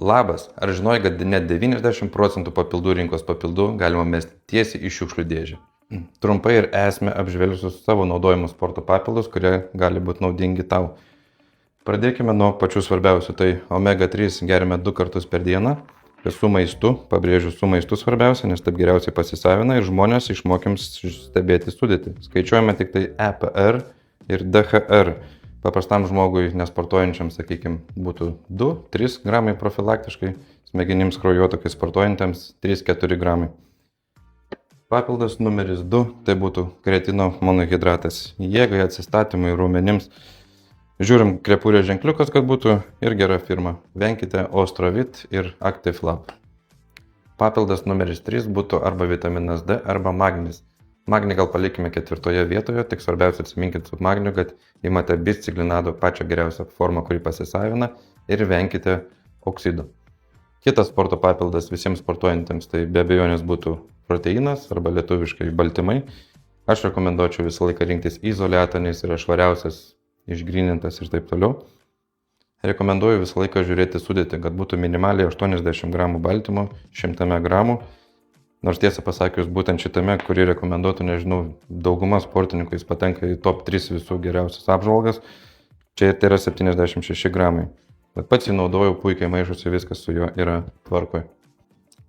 Labas, ar žinojai, kad net 90% papildų rinkos papildų galima mesti tiesiai į šiukšlių dėžę? Trumpai ir esmę apžvelgsiu savo naudojimus sporto papildus, kurie gali būti naudingi tau. Pradėkime nuo pačių svarbiausių. Tai omega 3 geriame 2 kartus per dieną. Ir su maistu, pabrėžiu su maistu svarbiausia, nes taip geriausiai pasisavina ir žmonės išmokėm stebėti sudėtį. Skaičiuojame tik tai EPR ir DHR. Paprastam žmogui nesportuojančiam, sakykime, būtų 2-3 gramai profilaktiškai, smegenims kraujotakai sportuojantiems 3-4 gramai. Papildas numeris 2 tai būtų kreatino monohidratas. Jėgai, atsistatymui, raumenims. Žiūrim kepurės ženkliukas, kad būtų ir gera firma. Venkite Ostrovit ir Actiflab. Papildas numeris 3 būtų arba vitaminas D arba magnis. Magnį gal palikime 4 vietoje, tik svarbiausia atsiminkit su magniu, kad imate bisciklinado pačią geriausią formą, kurį pasisavina ir venkite oksidų. Kitas sporto papildas visiems sportuojantiems tai be abejonės būtų proteinas arba lietuviškai baltymai. Aš rekomenduočiau visą laiką rinktis izoliatą, nes yra švariausias, išgrynintas ir taip toliau. Rekomenduoju visą laiką žiūrėti sudėtį, kad būtų minimaliai 80 gramų baltymo 100 gramų. Nors tiesą pasakius, būtent šitame, kurį rekomenduotų, nežinau, dauguma sportininkų jis patenka į top 3 visų geriausias apžvalgas. Čia tai yra 76 gramai. Bet pats jį naudojau puikiai maišusi, viskas su juo yra tvarkoj.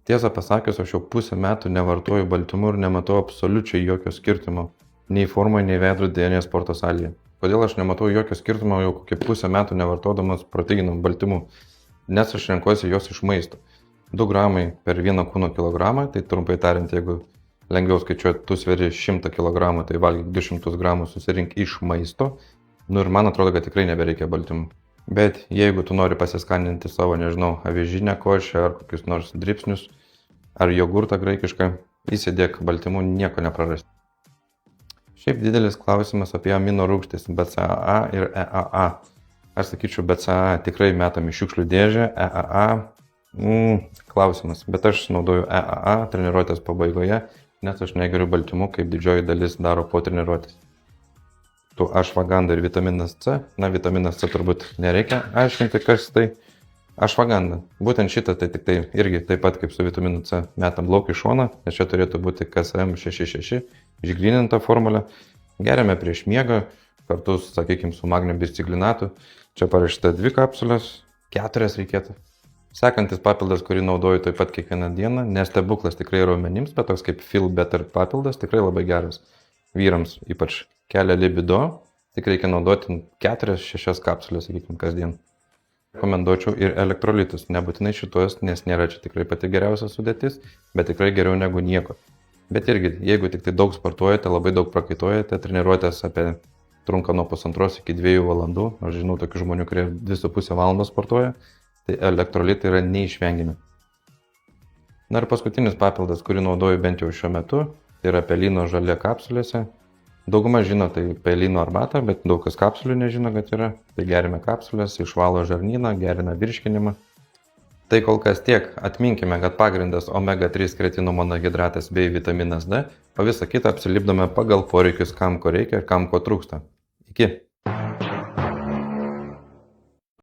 Tiesą pasakius, aš jau pusę metų nevartoju baltymų ir nematau absoliučiai jokio skirtumo. Nei formoje, nei veidrodyje, nei sporto salėje. Kodėl aš nematau jokio skirtumo jau kokį pusę metų nevartodamas proteinų baltymų? Nes aš renkuosi juos iš maisto. 2 gramai per 1 kūno kilogramą, tai trumpai tariant, jeigu lengviau skaičiuoti, tu sveri 100 kg, tai valgyk 200 gramų susirink iš maisto. Ir man atrodo, kad tikrai nebereikia baltymų. Bet jeigu tu nori pasiskaninti savo, nežinau, avižinę košę ar kokius nors dripsnius, ar jogurtą graikišką, įsidėk baltymų, nieko neprarasti. Šiaip didelis klausimas apie amino rūgštis BCAA ir EAA. Aš sakyčiau, BCAA tikrai metam į šiukšlių dėžę, EAA klausimas, bet aš naudoju EAA treniruotės pabaigoje, nes aš negeriu baltymų, kaip didžioji dalis daro po treniruotės. Tu ašvaganda ir vitaminas C, vitaminas C turbūt nereikia aiškinti, kas tai. Ašvaganda, būtent šitą tai tik tai irgi taip pat kaip su vitaminu C metam lauk į šoną, nes čia turėtų būti KSM66, išgryninta formulė. Geriame prieš miegą, kartu, sakykime, su magnio bisciklinatu. Čia parašyta 2 kapsulės, 4 reikėtų. Sekantis papildas, kurį naudoju taip pat kiekvieną dieną, nestebuklas tikrai raumenims, bet toks kaip Feel Better papildas, tikrai labai geras. Vyrams ypač kelia libido, tik reikia naudoti 4-6 kapsulės, sakykime, kasdien. Rekomenduočiau ir elektrolitus, nebūtinai šitos, nes nėra čia tikrai pati geriausia sudėtis, bet tikrai geriau negu nieko. Bet irgi, jeigu tik tai daug sportuojate, labai daug prakaitojate, treniruotės trunka nuo 1,5 iki 2 valandų, aš žinau tokių žmonių, kurie 2,5 valandos sportuoja, tai elektrolitai yra neišvengiami. Na ir paskutinis papildas, kurį naudoju bent jau šiuo metu, tai yra pelyno žalia kapsulėse. Dauguma žino tai pelyno arbata, bet daug kas kapsulių nežino, kad yra. Tai gerime kapsulės, išvalo žarnyną, gerina virškinimą. Tai kol kas tiek, atminkime, kad pagrindas omega 3 kreatino monohidratas bei vitaminas D, o visą kitą apsilipdome pagal poreikius, kam ko reikia ir kam ko trūksta. Iki!